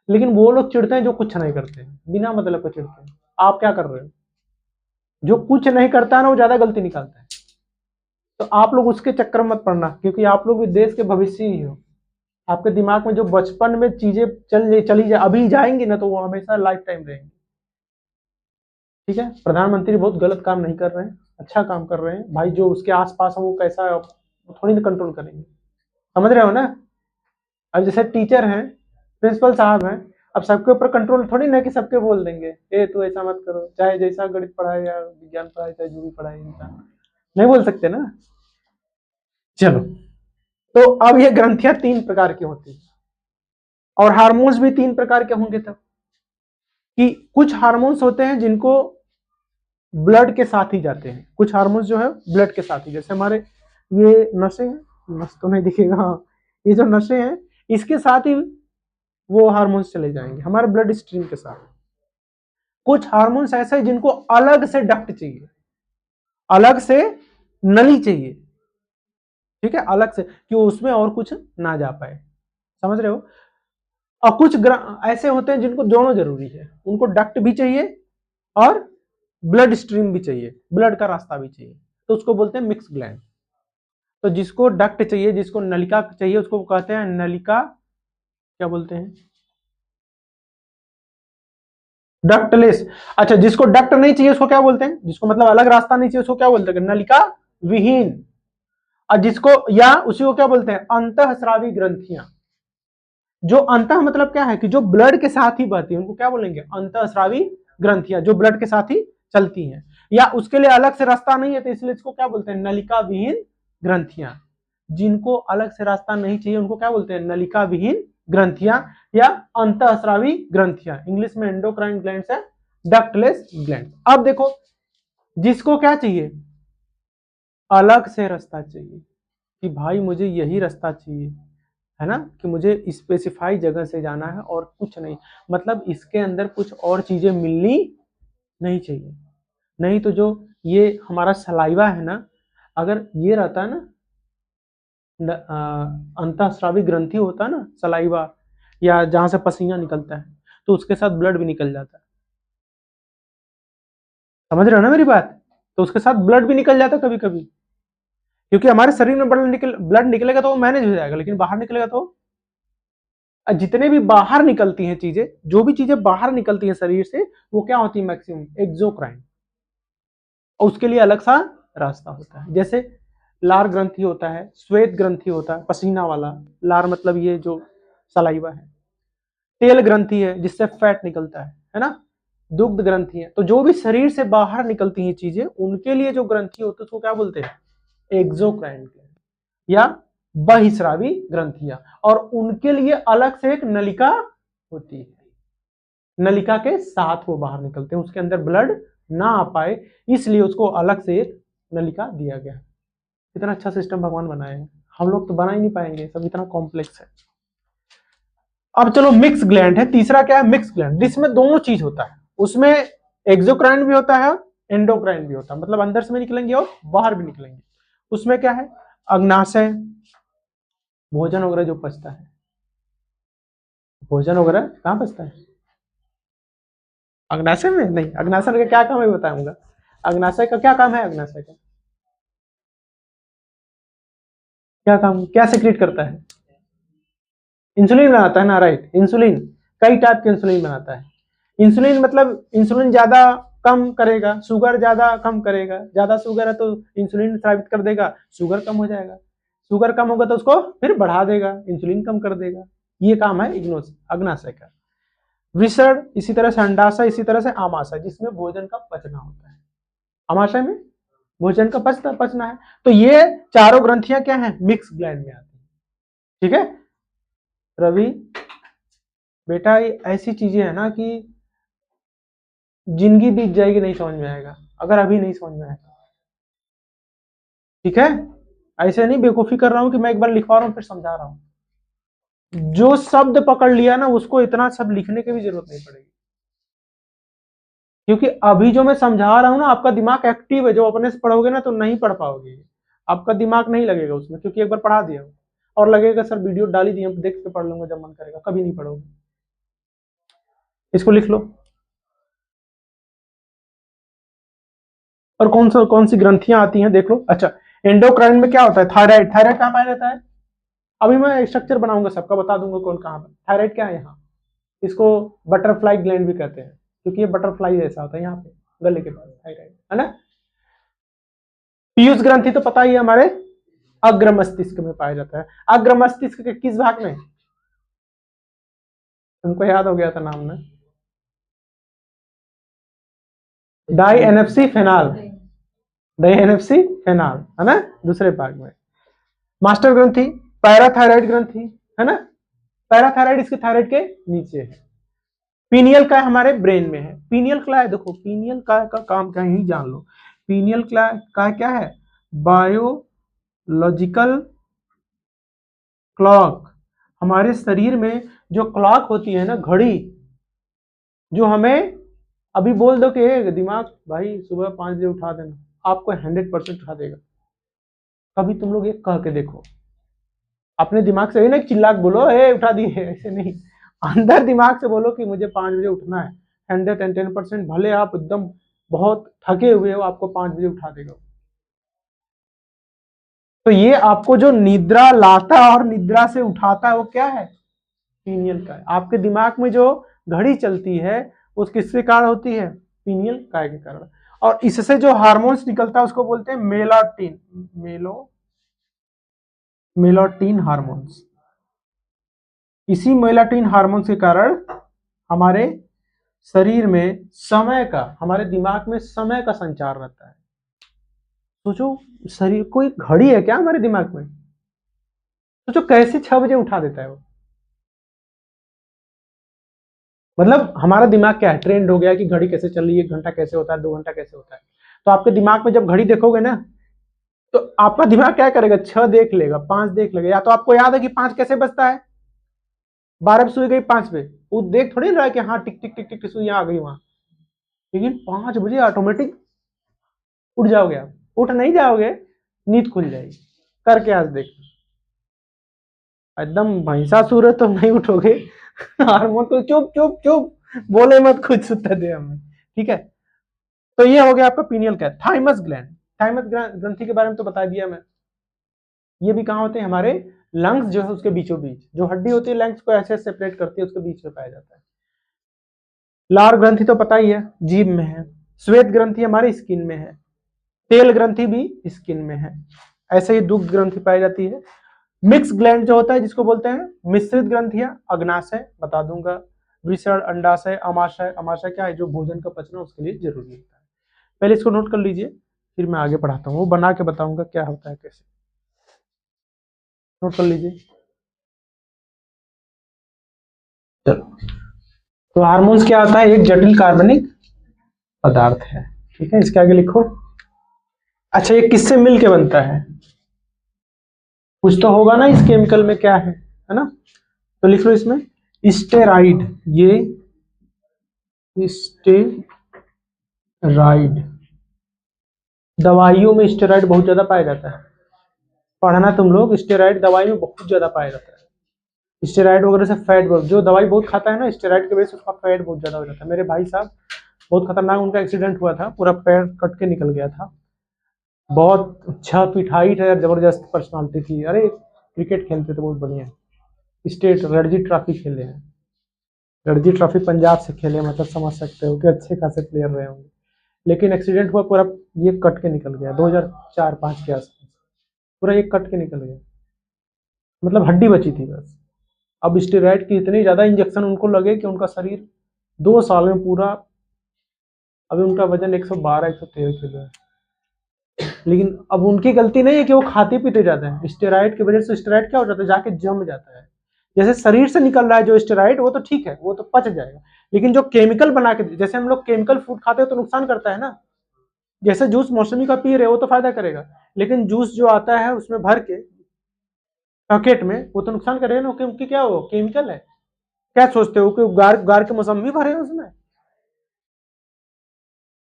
लेकिन वो लोग चिढ़ते हैं जो कुछ नहीं करते, बिना मतलब को चिढ़ते हैं। आप क्या कर रहे हो? जो कुछ नहीं करता है ना, वो ज्यादा गलती निकालता है। तो आप लोग उसके चक्कर में मत पड़ना, क्योंकि आप लोग भी देश के भविष्य ही हो। आपके दिमाग में जो बचपन में चीजें चली जाए, अभी जाएंगी ना, तो वो हमेशा लाइफ टाइम रहेंगी। ठीक है, प्रधानमंत्री बहुत गलत काम नहीं कर रहे हैं, अच्छा काम कर रहे हैं भाई। जो उसके आसपास है वो कैसा है, वो थोड़ी ना कंट्रोल करेंगे, समझ रहे हो ना। अब जैसे टीचर हैं, प्रिंसिपल साहब हैं, अब सबके ऊपर कंट्रोल थोड़ी ना कि सबके बोल देंगे ए तू ऐसा मत करो, चाहे जैसा गणित पढ़ाए या विज्ञान पढ़ाए, चाहे जो भी पढ़ाए, इंसान नहीं बोल सकते ना। चलो, तो अब ये ग्रंथियां 3 प्रकार की होती है, और हार्मोन्स भी 3 प्रकार के होंगे तब। कि कुछ हार्मोन्स होते हैं जिनको ब्लड के साथ ही जाते हैं, कुछ हार्मोन्स जो है ब्लड के साथ ही, जैसे हमारे ये नसें हैं, नस तो नहीं दिखेगा, हाँ, ये जो नसें हैं इसके साथ ही वो हार्मोन्स चले जाएंगे हमारे ब्लड स्ट्रीम के साथ। कुछ हार्मोन्स ऐसे हैं जिनको अलग से डक्ट चाहिए, अलग से नली चाहिए, ठीक है, अलग से, कि उसमें और कुछ ना जा पाए, समझ रहे हो। और कुछ ऐसे होते हैं जिनको दोनों जरूरी है, उनको डक्ट भी चाहिए और ब्लड स्ट्रीम भी चाहिए, ब्लड का रास्ता भी चाहिए, तो उसको बोलते हैं मिक्स ग्लैंड। तो जिसको डक्ट चाहिए, जिसको नलिका चाहिए, उसको कहते हैं नलिका, क्या बोलते हैं, डक्टलेस। अच्छा, जिसको डक्ट नहीं चाहिए उसको क्या बोलते हैं, जिसको मतलब अलग रास्ता नहीं चाहिए उसको क्या बोलते हैं, नलिका विहीन, और जिसको या उसी को क्या बोलते हैं, अंतःस्रावी ग्रंथियां। जो अंतः मतलब क्या है कि जो ब्लड के साथ ही बहती है, उनको क्या बोलेंगे, अंतःस्रावी ग्रंथियां, जो ब्लड के साथ ही चलती हैं, या उसके लिए अलग से रास्ता नहीं है तो इसलिए इसको क्या बोलते हैं, नलिका विहीन ग्रंथियां। जिनको अलग से रास्ता नहीं चाहिए उनको क्या बोलते हैं, नलिका विहीन ग्रंथियां या अंतःस्रावी ग्रंथियां। इंग्लिश में एंडोक्राइन ग्लैंड्स है डक्टलेस ग्लैंड। अब देखो, जिसको क्या चाहिए, अलग से रास्ता चाहिए कि भाई मुझे यही रास्ता चाहिए, है ना, कि मुझे स्पेसिफाई जगह से जाना है और कुछ नहीं, मतलब इसके अंदर कुछ और चीजें मिलनी नहीं चाहिए। नहीं तो जो ये हमारा सलाइवा है ना, अगर ये रहता है ना, अंतःस्रावी ग्रंथि होता है ना सलाइवा, या जहां से पसीना निकलता है, तो उसके साथ ब्लड भी निकल जाता है। समझ रहे हो ना मेरी बात? तो उसके साथ ब्लड भी निकल जाता है कभी कभी, क्योंकि हमारे शरीर में ब्लड निकलेगा तो वो मैनेज हो जाएगा, लेकिन बाहर निकलेगा तो, जितने भी बाहर निकलती हैं चीजें, जो भी चीजें बाहर निकलती हैं शरीर से, वो क्या होती है, मैक्सिमम एक्सोक्राइन, और उसके लिए अलग सा रास्ता होता है। जैसे लार ग्रंथि होता है, श्वेत ग्रंथि होता है पसीना वाला, लार मतलब ये जो सलाइवा है, तेल ग्रंथि है जिससे फैट निकलता है ना, दुग्ध ग्रंथि है। तो जो भी शरीर से बाहर निकलती हैं चीजें, उनके लिए जो ग्रंथि होती है उसको क्या बोलते हैं, एक्सोक्राइन या बहिस्रावी ग्रंथियां, और उनके लिए अलग से एक नलिका होती है, नलिका के साथ वो बाहर निकलते हैं, उसके अंदर ब्लड ना आ पाए, इसलिए उसको अलग से एक नलिका दिया गया है। इतना अच्छा सिस्टम भगवान बनाए हैं, हम लोग तो बना ही नहीं पाएंगे, सब इतना कॉम्प्लेक्स है। अब चलो मिक्स ग्लैंड है, तीसरा क्या है, मिक्स ग्लैंड, जिसमें दोनों चीज होता है, उसमें एक्सोक्राइन भी होता है, एंडोक्राइन भी होता है, मतलब अंदर से भी निकलेंगे और बाहर भी निकलेंगे। उसमें क्या है, अग्नाशय, भोजन वगैरह जो पचता है, भोजन वगैरह कहाँ पचता है, अग्नाशय में नहीं, अग्नाशय का क्या काम है बताऊंगा, अग्नाशय का क्या काम है, अग्नाशय का क्या काम, क्या सिक्रेट करता है, इंसुलिन बनाता है ना, राइट, इंसुलिन, कई टाइप के इंसुलिन बनाता है। इंसुलिन मतलब इंसुलिन ज्यादा कम करेगा, शुगर ज्यादा कम करेगा, ज्यादा शुगर है तो इंसुलिन स्रावित कर देगा, शुगर कम हो जाएगा, शुगर कम होगा तो उसको फिर बढ़ा देगा, इंसुलिन कम कर देगा। ये काम है अग्नाशय का। विसर्ण, इसी तरह से अंडाशय, इसी तरह से आमाशय, जिसमें भोजन का पचना होता है, आमाशय में भोजन का पचना है। तो ये चारों ग्रंथियां क्या है, मिक्स ग्लैंड में आती है। ठीक है रवि बेटा, ये ऐसी चीजें है ना कि जिंदगी बीत जाएगी, नहीं समझ में आएगा अगर अभी नहीं समझ में आएगा। ठीक है, ऐसे नहीं बेवकूफी कर रहा हूं कि मैं एक बार लिखवा रहा हूं फिर समझा रहा हूं। जो शब्द पकड़ लिया ना, उसको इतना सब लिखने की भी जरूरत नहीं पड़ेगी, क्योंकि अभी जो मैं समझा रहा हूं ना, आपका दिमाग एक्टिव है, जो अपने से पढ़ोगे ना तो नहीं पढ़ पाओगे, आपका दिमाग नहीं लगेगा उसमें, क्योंकि एक बार पढ़ा दिया और लगेगा सर वीडियो डाल ही दिए, देख के पढ़ लूंगा जब मन करेगा, कभी नहीं पढ़ोगे। इसको लिख लो। और कौन सी ग्रंथियां आती हैं देख लो। अच्छा, एंडोक्राइन में क्या होता है, थायराइड, थायराइड कहाँ पाया जाता है, अभी मैं स्ट्रक्चर बनाऊंगा सबका, बता दूंगा कौन कहाँ पे। थायराइड क्या है, यहाँ इसको बटरफ्लाई ग्लैंड भी कहते हैं, क्योंकि ये बटरफ्लाई जैसा होता है यहाँ पे गले के पास, थायराइड है ना। पीयूष ग्रंथि तो पता ही है, हमारे अग्र मस्तिष्क में पाया जाता है। अग्र मस्तिष्क के किस भाग में, तुमको याद हो गया था नाम ना, डाई एनएफसी फेनाल, डाई एनएफसी फेनाल है ना, दूसरे भाग में। मास्टर ग्रंथि, पैराथायराइड ग्रंथि है ना, पैराथायराइड इसके थायराइड के नीचे है। पीनियल का हमारे ब्रेन में है। पीनियल का है, देखो पीनियल का काम क्या है यही जान लो। पीनियल का क्या है, बायोलॉजिकल क्लॉक, हमारे शरीर में जो क्लॉक होती है ना, घड़ी, जो हमें अभी बोल दो कि दिमाग भाई सुबह 5 बजे उठा देना, आपको 100% उठा देगा। कभी तुम लोग ये कह के देखो अपने दिमाग से, ना चिल्ला के बोलो ए उठा दिए, ऐसे नहीं, अंदर दिमाग से बोलो कि मुझे 5 बजे उठना है, 110%, भले आप एकदम बहुत थके हुए हो, आपको 5 बजे उठा देगा। तो ये आपको जो निद्रा लाता है और निद्रा से उठाता है, वो क्या है, पीनियल काय। आपके दिमाग में जो घड़ी चलती है वो किसके कारण होती है, पीनियल काय के कारण। और इससे जो हार्मोन्स निकलता है उसको बोलते हैं मेलाटिन, मेलाटिन हार्मोन्स। इसी मेलाटिन हार्मोन्स के कारण हमारे शरीर में समय का, हमारे दिमाग में समय का संचार रहता है। सोचो, शरीर कोई घड़ी है क्या हमारे दिमाग में? सोचो कैसे 6 बजे उठा देता है वो। मतलब हमारा दिमाग क्या है, ट्रेंड हो गया कि घड़ी कैसे चल रही है, 1 घंटा कैसे होता है, 2 घंटा कैसे होता है। तो आपके दिमाग में जब घड़ी देखोगे ना, तो आपका दिमाग क्या करेगा, 6 देख लेगा, 5 देख लेगा। या तो आपको याद है कि 5 कैसे बजता है, 12 पे सुई गई 5 पे, वो देख थोड़ी रहा है कि हाँ टिक टिक टिक टिक सुई आ गई वहां। लेकिन 5 बजे ऑटोमेटिक उठ जाओगे आप। उठ नहीं जाओगे, नींद खुल जाएगी। करके आज देख, एकदम भैंसा तो नहीं उठोगे। हार्मोन तो चुप चुप चुप, बोले मत, खुद सुता दे हमें। ठीक है, तो ये हो गया आपका pineal cap. Thymus gland, thymus ग्रंथि के बारे में तो बता दिया मैं। ये भी कहाँ होते हैं, हमारे लंग्स जो है उसके बीचों बीच, जो हड्डी होती है लंग्स को ऐसे सेपरेट करती है, उसके बीच में पाया जाता है। लार ग्रंथि तो पता ही है, जीभ में है। श्वेत ग्रंथि हमारे स्किन में है। तेल ग्रंथि भी स्किन में है। ऐसे ही दुग्ध ग्रंथि पाई जाती है। मिक्स ग्लैंड जो होता है, जिसको बोलते हैं मिश्रित ग्रंथियां, अग्नाशय बता दूंगा, विसर्ण, अंडाशय, अमाशय। अमाशय क्या है, जो भोजन का पचना उसके लिए जरूरी होता है। पहले इसको नोट कर लीजिए, फिर मैं आगे पढ़ाता हूँ, वो बना के बताऊंगा क्या होता है कैसे। नोट कर लीजिए। चलो, तो हार्मोन्स क्या होता है, एक जटिल कार्बनिक पदार्थ है। ठीक है, इसके आगे लिखो। अच्छा, ये किससे मिलके बनता है, कुछ तो होगा ना इस केमिकल में, क्या है ना? तो लिख लो इसमें स्टेराइड। ये स्टेराइड, दवाइयों में स्टेराइड बहुत ज्यादा पाया जाता है। पढ़ना तुम लोग, स्टेराइड दवाई में बहुत ज्यादा पाया जाता है। स्टेराइड वगैरह से फैट, जो दवाई बहुत खाता है ना स्टेराइड की वजह से, उसका फैट बहुत ज्यादा हो जाता है। मेरे भाई साहब बहुत खतरनाक, उनका एक्सीडेंट हुआ था, पूरा पैर कट के निकल गया था। बहुत 6 फीट हाइट है, जबरदस्त पर्सनालिटी थी। अरे क्रिकेट खेलते थे बहुत बढ़िया, स्टेट रणजी ट्रॉफी खेले हैं। रणजी ट्रॉफी पंजाब से खेले, मतलब समझ सकते हो कि अच्छे खासे प्लेयर रहे होंगे। लेकिन एक्सीडेंट हुआ, पूरा ये कट के निकल गया 2004-5 के आसपास, पूरा ये कट के निकल गया, मतलब हड्डी बची थी बस। अब स्टेरॉइड की इतनी ज्यादा इंजेक्शन उनको लगे कि उनका शरीर 2 साल में पूरा, अभी उनका वजन 112-113 किलो है। लेकिन अब उनकी गलती नहीं है कि वो खाते पीते जाते हैं, स्टेरॉइड की वजह से स्टेरॉइड क्या हो जाता है, जाके जम जाता है। जैसे शरीर से निकल रहा है जो स्टेरॉइड, वो तो ठीक है, वो तो पच जाएगा। लेकिन जो केमिकल बना के, जैसे हम लोग केमिकल फूड खाते हैं तो नुकसान करता है ना। जैसे जूस मौसमी का पी रहे हो तो फायदा करेगा, लेकिन जूस जो आता है उसमें भर के पैकेट में, वो तो नुकसान करेगा ना, क्योंकि क्या वो केमिकल है। क्या सोचते हो कि गार गार के मौसमी भरे हैं उसमें?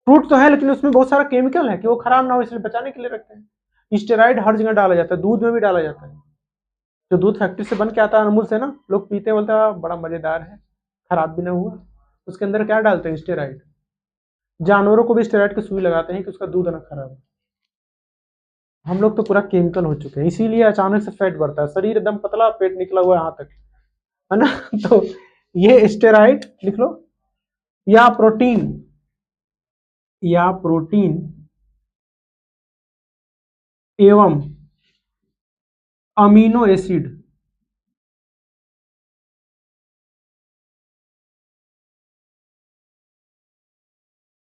फ्रूट तो है, लेकिन उसमें बहुत सारा केमिकल है कि वो खराब ना हो, इसलिए बचाने के लिए रखते हैं। स्टेरॉइड हर जगह डाला जाता है, दूध में भी डाला जाता है। जो दूध फैक्ट्री से बन के आता है अमूल से ना, लोग पीते हैं, बोलते हैं बड़ा मजेदार है, खराब भी ना हुआ। उसके अंदर क्या डालते हैं, स्टेरॉइड। जानवरों को भी स्टेरॉइड की सुई लगाते हैं कि उसका दूध ना खराब हो। हम लोग तो पूरा केमिकल हो चुके हैं, इसीलिए अचानक से फैट बढ़ता है, शरीर एकदम पतला, पेट निकला हुआ यहाँ तक, है ना? तो ये स्टेरॉइड लिख लो, या प्रोटीन, या प्रोटीन एवं अमीनो एसिड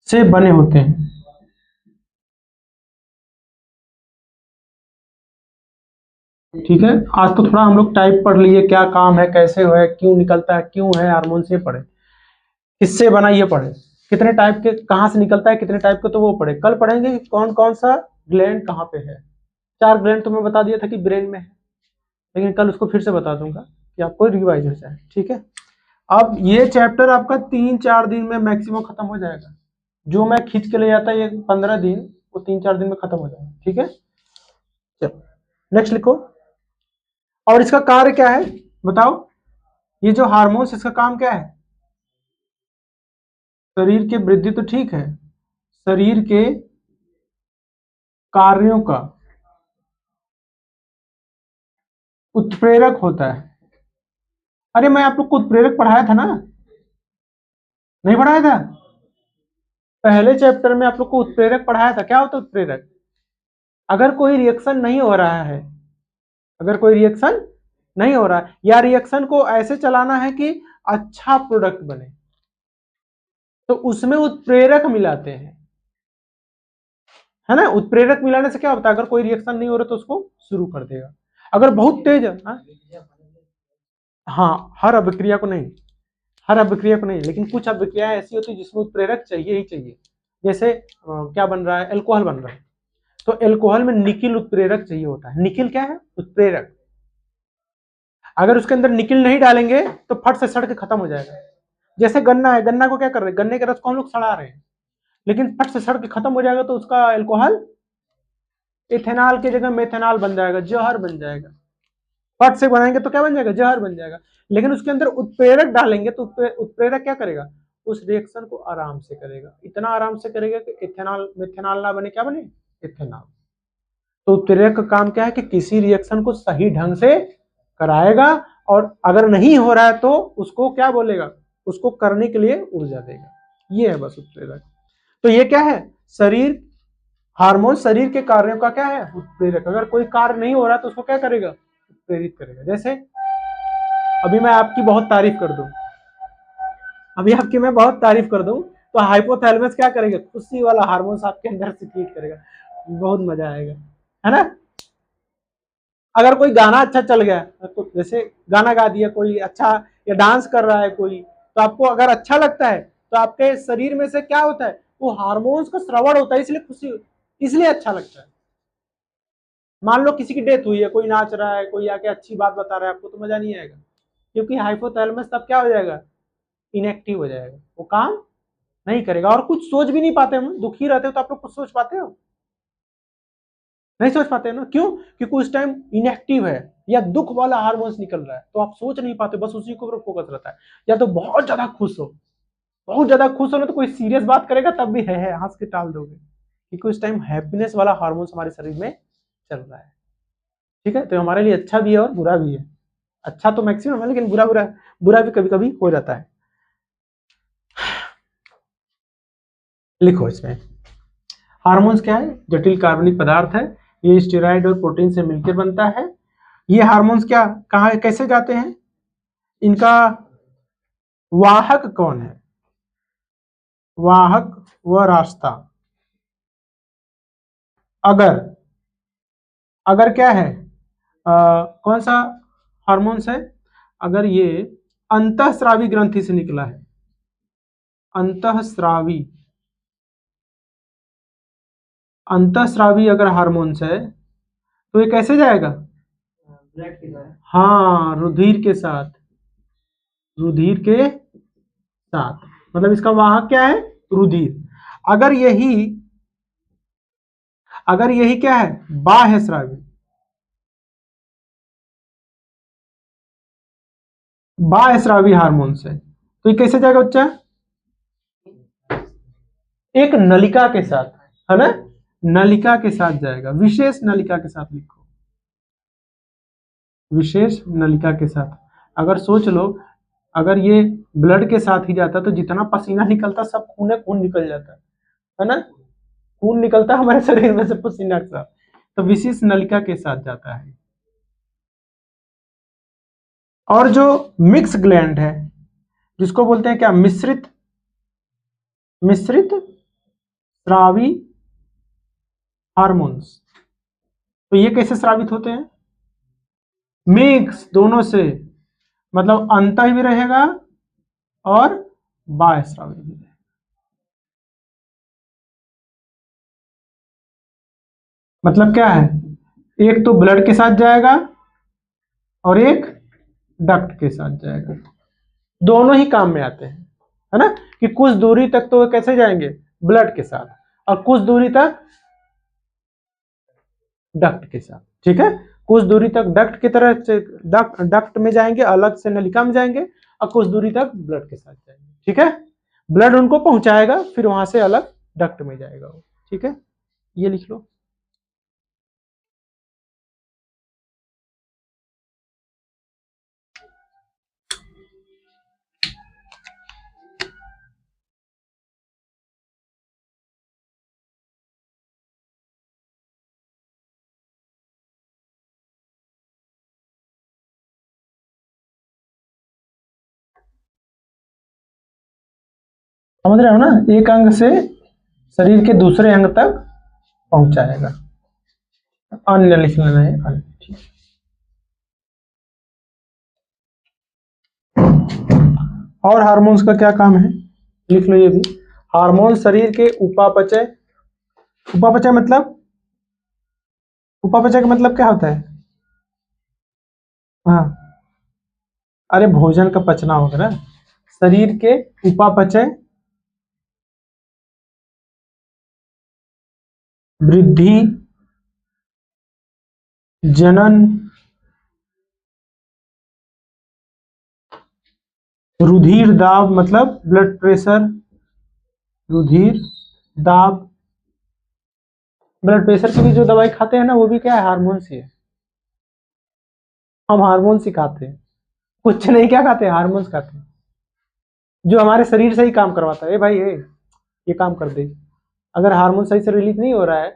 से बने होते हैं। ठीक है, आज तो थोड़ा हम लोग टाइप पढ़ लिए, क्या काम है, कैसे है, क्यों निकलता है, क्यों है हार्मोन, से पढ़े, किससे बना ये पढ़े, कितने टाइप के, कहाँ से निकलता है, कितने टाइप के, तो वो पढ़े। कल पढ़ेंगे कि कौन कौन सा ग्लैंड कहाँ पे है। 4 ग्लैंड तो मैं बता दिया था कि ब्रेन में है, लेकिन कल उसको फिर से बता दूंगा कि आपको रिवाइज हो जाए। ठीक है, अब ये चैप्टर आपका 3-4 दिन में मैक्सिमम खत्म हो जाएगा। जो मैं खींच के ले जाता है ये 15 दिन, वो 3-4 दिन में खत्म हो जाएगा। ठीक है, चलो नेक्स्ट लिखो। और इसका कार्य क्या है बताओ, ये जो हार्मोन्स, इसका काम क्या है? शरीर की वृद्धि तो ठीक है, शरीर के कार्यों का उत्प्रेरक होता है। अरे मैं आप लोग को उत्प्रेरक पढ़ाया था ना, नहीं पढ़ाया था? पहले चैप्टर में आप लोग को उत्प्रेरक पढ़ाया था। क्या होता है उत्प्रेरक? अगर कोई रिएक्शन नहीं हो रहा है, अगर कोई रिएक्शन नहीं हो रहा है या रिएक्शन को ऐसे चलाना है कि अच्छा प्रोडक्ट बने, तो उसमें उत्प्रेरक मिलाते हैं, है ना। उत्प्रेरक मिलाने से क्या होता है, अगर कोई रिएक्शन नहीं हो रहा तो उसको शुरू कर देगा। अगर बहुत तेज है, हाँ, हर अभिक्रिया को नहीं, हर अभिक्रिया को नहीं, लेकिन कुछ अभिक्रियाएं ऐसी होती है जिसमें उत्प्रेरक चाहिए ही चाहिए। जैसे क्या बन रहा है, एल्कोहल बन रहा है, तो एल्कोहल में निकिल उत्प्रेरक चाहिए होता है। निकिल क्या है? उत्प्रेरक। अगर उसके अंदर निकिल नहीं डालेंगे तो फट से सड़ के खत्म हो जाएगा। जैसे गन्ना है, गन्ना को क्या कर रहे हैं, गन्ने के रस को हम लोग सड़ा रहे हैं, लेकिन फट से सड़ के खत्म हो जाएगा तो उसका एल्कोहल इथेनॉल की जगह मेथेनॉल बन जाएगा, जहर बन जाएगा। फट से बनाएंगे तो क्या बन जाएगा, जहर बन जाएगा। लेकिन उसके अंदर उत्प्रेरक डालेंगे तो उत्प्रेरक क्या करेगा, उस रिएक्शन को आराम से करेगा, इतना आराम से करेगा कि इथेनॉल मेथेनॉल ना बने, क्या बने, इथेनॉल। तो उत्प्रेरक का काम क्या है कि किसी रिएक्शन को सही ढंग से कराएगा, और अगर नहीं हो रहा है तो उसको क्या बोलेगा, उसको करने के लिए ऊर्जा देगा। ये है बस उत्प्रेरक। तो ये क्या है, शरीर, हार्मोन शरीर के कार्यों का क्या है, उत्प्रेरक। अगर कोई कार्य नहीं हो रहा तो उसको क्या करेगा, उत्प्रेरित करेगा। जैसे अभी मैं आपकी बहुत तारीफ कर दूं, अभी आपकी मैं बहुत तारीफ कर दूं, तो हाइपोथैलेमस क्या करेगा, खुशी वाला हार्मोन आपके अंदर सिक्रीट करेगा, बहुत मजा आएगा, है ना। अगर कोई गाना अच्छा चल गया, तो जैसे गाना गा दिया कोई अच्छा, या डांस कर रहा है कोई, तो आपको अगर अच्छा लगता है तो आपके शरीर में से क्या होता है, वो हार्मोन्स का स्रवण होता है, इसलिए खुशी, इसलिए अच्छा लगता है। मान लो किसी की डेथ हुई है, कोई नाच रहा है, कोई आके अच्छी बात बता रहा है आपको, तो मजा नहीं आएगा, क्योंकि हाइपोथैलेमस तब क्या हो जाएगा, इनएक्टिव हो जाएगा, वो काम नहीं करेगा। और कुछ सोच भी नहीं पाते, हम दुखी रहते हो तो आप लोग कुछ सोच पाते हो, नहीं सोच पाते ना, क्यों, क्योंकि उस टाइम इनएक्टिव है, या दुख वाला हार्मोन्स निकल रहा है, तो आप सोच नहीं पाते, बस उसी के ऊपर फोकस रहता है। या तो बहुत ज्यादा खुश हो, बहुत ज्यादा खुश हो ना, तो कोई सीरियस बात करेगा तब भी है हंस के टाल दोगे, क्योंकि उस टाइम हैप्पीनेस वाला हार्मोन्स हमारे शरीर में चल रहा है। ठीक है, तो हमारे लिए अच्छा भी है और बुरा भी है। अच्छा तो मैक्सिमम है, लेकिन बुरा बुरा बुरा भी कभी कभी हो जाता है। लिखो इसमें, हार्मोन्स क्या है, जटिल कार्बनिक पदार्थ है, ये स्टेरॉइड और प्रोटीन से मिलकर बनता है। ये हार्मोन्स क्या, कहाँ कैसे जाते हैं, इनका वाहक कौन है, वाहक व रास्ता। अगर अगर क्या है, कौन सा हार्मोन्स है, अगर ये अंतःस्रावी ग्रंथि से निकला है, अंतःस्रावी, अंतःस्रावी अगर हार्मोन्स है तो ये कैसे जाएगा, हाँ, रुधिर के साथ, रुधिर के साथ, मतलब इसका वाहक क्या है, रुधिर। अगर यही, अगर यही क्या है, बाह्य स्रावी, बाह्य स्रावी हार्मोन्स है, तो ये कैसे जाएगा बच्चा, एक नलिका के साथ, है ना, नलिका के साथ जाएगा, विशेष नलिका के साथ लिखो, विशेष नलिका के साथ। अगर सोच लो, अगर ये ब्लड के साथ ही जाता तो जितना पसीना निकलता सब खून खून निकल जाता, है ना, खून निकलता हमारे शरीर में से पसीना के साथ, तो विशेष नलिका के साथ जाता है। और जो मिक्स ग्लैंड है, जिसको बोलते हैं क्या, मिश्रित, मिश्रित स्रावी हार्मोन्स, तो ये कैसे स्रावित होते हैं, मिक्स दोनों से, मतलब अंत भी रहेगा और बाह्य स्रावी भी रहेगा। मतलब क्या है, एक तो ब्लड के साथ जाएगा और एक डक्ट के साथ जाएगा, दोनों ही काम में आते हैं, है ना, कि कुछ दूरी तक तो कैसे जाएंगे, ब्लड के साथ, और कुछ दूरी तक डक्ट के साथ। ठीक है, कुछ दूरी तक डक्ट की तरह से, डक्ट में जाएंगे, अलग से नलिका में जाएंगे, और कुछ दूरी तक ब्लड के साथ जाएंगे। ठीक है, ब्लड उनको पहुंचाएगा, फिर वहां से अलग डक्ट में जाएगा वो। ठीक है, ये लिख लो। समझ रहे हो ना, एक अंग से शरीर के दूसरे अंग तक पहुंचाएगा। अन्य लिख लेना है, अन्य, ठीक। और हार्मोन्स का क्या काम है, लिख लो ये भी। हार्मोन शरीर के उपापचय, उपापचय मतलब, उपापचय का मतलब क्या होता है? हाँ, अरे भोजन का पचना होगा ना, शरीर के उपापचय, वृद्धि, जनन, रुधिर दाब मतलब ब्लड प्रेशर, रुधिर दाब, ब्लड प्रेशर की भी जो दवाई खाते हैं ना, वो भी क्या है, हार्मोन से है। हम हार्मोन ही खाते हैं, कुछ नहीं, क्या खाते हैं, हार्मोन्स खाते हैं, जो हमारे शरीर से ही काम करवाता है। ए भाई ए, ये काम कर दे। अगर हार्मोन सही से रिलीज नहीं हो रहा है,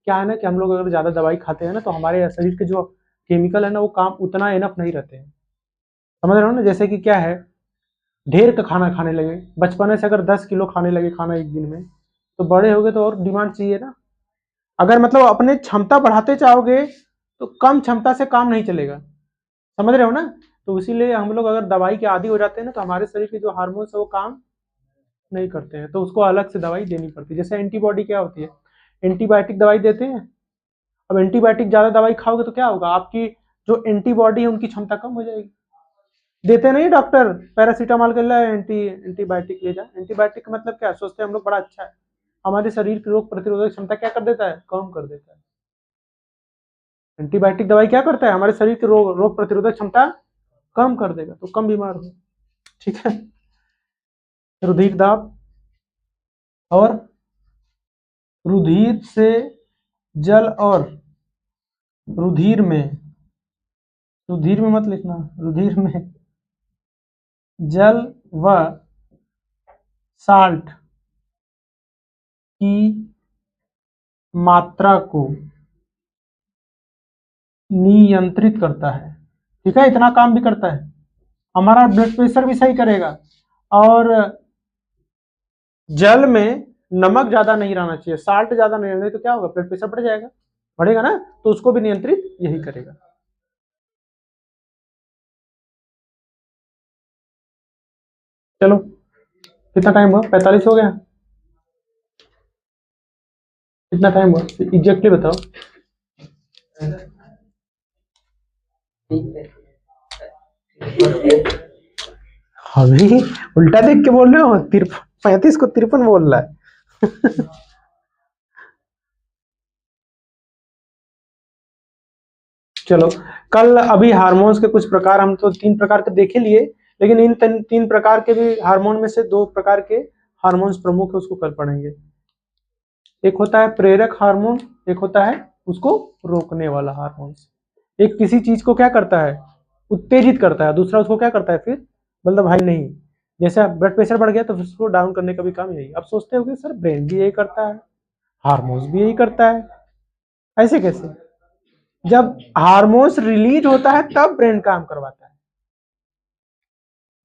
क्या है ना कि हम लोग अगर ज्यादा दवाई खाते हैं ना, तो हमारे शरीर के जो केमिकल है ना, वो काम उतना इनफ नहीं रहते हैं। समझ रहे हो ना, जैसे कि क्या है, ढेर का खाना खाने लगे, बचपने से अगर 10 किलो खाने लगे खाना एक दिन में, तो बड़े हो गए तो और डिमांड चाहिए ना। अगर मतलब अपने क्षमता बढ़ाते चाहोगे, तो कम क्षमता से काम नहीं चलेगा। समझ रहे हो ना, तो इसीलिए हम लोग अगर दवाई के आदी हो जाते हैं ना, तो हमारे शरीर के जो हार्मोन्स है वो काम नहीं करते हैं, तो उसको अलग से दवाई देनी पड़ती है। जैसे एंटीबॉडी क्या होती है, एंटीबायोटिक दवाई देते हैं। अब एंटीबायोटिक ज्यादा दवाई खाओगे तो क्या होगा, आपकी जो एंटीबॉडी है उनकी क्षमता कम हो जाएगी। देते नहीं डॉक्टर पैरासीटामॉल के लिए एंटीबायोटिक ले जा, एंटीबायोटिक का मतलब क्या, सोचते हैं हम लोग बड़ा अच्छा है, हमारे शरीर की रोग प्रतिरोधक क्षमता क्या कर देता है, कम कर देता है। एंटीबायोटिक दवाई क्या करता है, हमारे शरीर की रोग प्रतिरोधक क्षमता कम कर देगा, तो कम बीमार हो। ठीक है, रुधिर दाब, और रुधिर से जल, और रुधिर में, रुधिर में मत लिखना, रुधिर में जल व साल्ट की मात्रा को नियंत्रित करता है। ठीक है, इतना काम भी करता है, हमारा ब्लड प्रेशर भी सही करेगा, और जल में नमक ज्यादा नहीं रहना चाहिए, साल्ट ज्यादा नहीं रहना, तो क्या होगा, ब्लड प्रेशर बढ़ जाएगा, बढ़ेगा ना, तो उसको भी नियंत्रित यही करेगा। चलो, कितना टाइम हुआ, 45 हो गया, कितना टाइम हुआ एग्जैक्टली बताओ। अभी उल्टा देख के बोल रहे हो, 35 को 53 बोल रहा है। चलो, कल अभी हार्मोन्स के कुछ प्रकार, हम तो 3 प्रकार के देखे लिए, लेकिन इन 3 प्रकार के भी हार्मोन में से 2 प्रकार के हार्मोन्स प्रमुख है, उसको कल पढ़ेंगे। एक होता है प्रेरक हार्मोन, एक होता है उसको रोकने वाला हार्मोन। एक किसी चीज को क्या करता है, उत्तेजित करता है, दूसरा उसको क्या करता है फिर, मतलब भाई नहीं, जैसे ब्लड प्रेशर बढ़ गया तो फिर उसको डाउन करने का भी काम यही। अब सोचते हो कि सर ब्रेन भी यही करता है, हार्मोन्स भी यही करता है, ऐसे कैसे? जब हार्मोन्स रिलीज होता है तब ब्रेन काम करवाता है,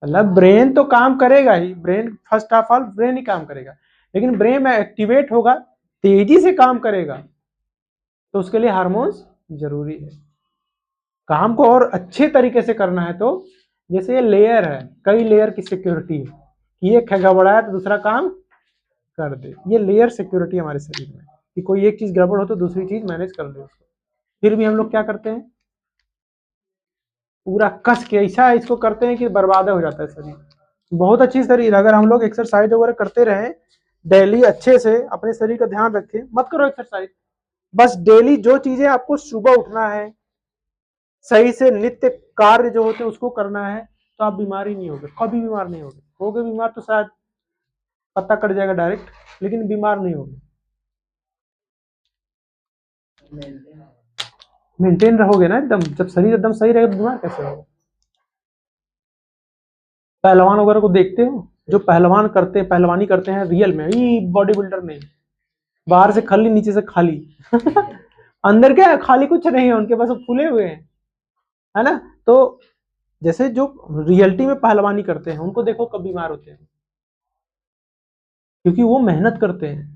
मतलब ब्रेन तो काम करेगा ही, brain first of all brain ही काम करेगा, लेकिन ब्रेन में एक्टिवेट होगा, तेजी से काम करेगा, तो उसके लिए हार्मोन्स जरूरी है। काम को और अच्छे तरीके से करना है तो, जैसे ये लेयर है, कई लेयर की सिक्योरिटी है, कि एक गड़बड़ाया तो दूसरा काम कर दे, ये लेयर सिक्योरिटी हमारे शरीर में, कि कोई एक चीज गड़बड़ हो तो दूसरी चीज मैनेज कर ले उसको। फिर भी हम लोग क्या करते हैं, पूरा कस के ऐसा इसको करते हैं कि बर्बाद हो जाता है शरीर। बहुत अच्छी शरीर, अगर हम लोग एक्सरसाइज वगैरह करते रहे डेली, अच्छे से अपने शरीर का ध्यान रखें, मत करो एक्सरसाइज, बस डेली जो चीजें आपको, सुबह उठना है, सही से नित्य कार्य जो होते हैं उसको करना है, तो आप बीमार ही नहीं होगे, कभी बीमार नहीं होगे बीमार तो शायद पता कट जाएगा डायरेक्ट, लेकिन बीमार नहीं होगे। मेंटेन रहोगे ना एकदम, जब शरीर एकदम सही रहेगा तो बीमार कैसे होगा? पहलवान वगैरह को देखते हो, जो पहलवान करते हैं, पहलवानी करते हैं रियल में, ये बॉडी बिल्डर नहीं, बाहर से खली नीचे से खाली। अंदर क्या है, खाली कुछ नहीं है उनके पास, फूले हुए हैं, है ना। तो जैसे जो रियलिटी में पहलवानी करते हैं उनको देखो कब बीमार होते हैं, क्योंकि वो मेहनत करते हैं,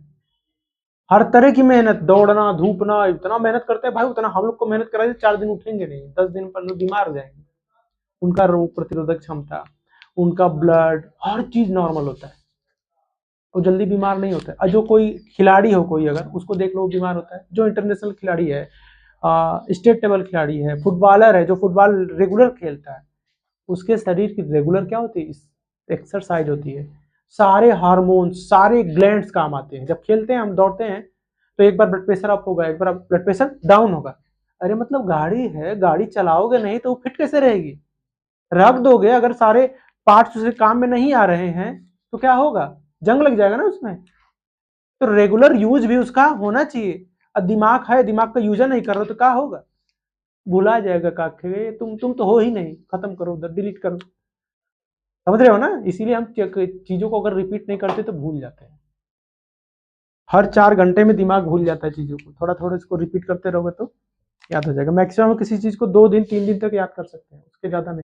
हर तरह की मेहनत, दौड़ना धूपना, इतना मेहनत करते हैं भाई, उतना हम लोग को मेहनत कराइए 4 दिन उठेंगे नहीं, 10 दिन पर लोग बीमार हो जाएंगे। उनका रोग प्रतिरोधक क्षमता, उनका ब्लड, हर चीज नॉर्मल होता है, वो जल्दी बीमार नहीं होता है। और जो कोई खिलाड़ी हो, कोई अगर उसको देख लो बीमार होता है, जो इंटरनेशनल खिलाड़ी है, स्टेट लेवल खिलाड़ी है, फुटबॉलर है जो फुटबॉल रेगुलर खेलता है, उसके शरीर की रेगुलर क्या होती है, एक्सरसाइज होती है, सारे हार्मोन, सारे ग्लैंड्स काम आते हैं। जब खेलते हैं हम, दौड़ते हैं, तो एक बार ब्लड प्रेशर अप होगा, एक बार ब्लड प्रेशर डाउन होगा। अरे मतलब गाड़ी है, गाड़ी चलाओगे नहीं तो फिट कैसे रहेगी, रख दोगे, अगर सारे पार्ट्स उसे काम में नहीं आ रहे हैं तो क्या होगा, जंग लग जाएगा ना उसमें। तो रेगुलर यूज भी उसका होना चाहिए। अब दिमाग है, दिमाग का यूज नहीं कर रहे तो क्या होगा, भुला जाएगा, काखे तुम तो हो ही नहीं, खत्म करो उधर, डिलीट करो। समझ रहे हो ना, इसीलिए हम चीजों को अगर रिपीट नहीं करते तो भूल जाते हैं। हर 4 घंटे में दिमाग भूल जाता है चीजों को, थोड़ा थोड़ा इसको रिपीट करते रहोगे तो याद हो जाएगा। मैक्सिमम किसी चीज को 2 दिन 3 दिन तक याद कर सकते हैं, उसके ज्यादा नहीं।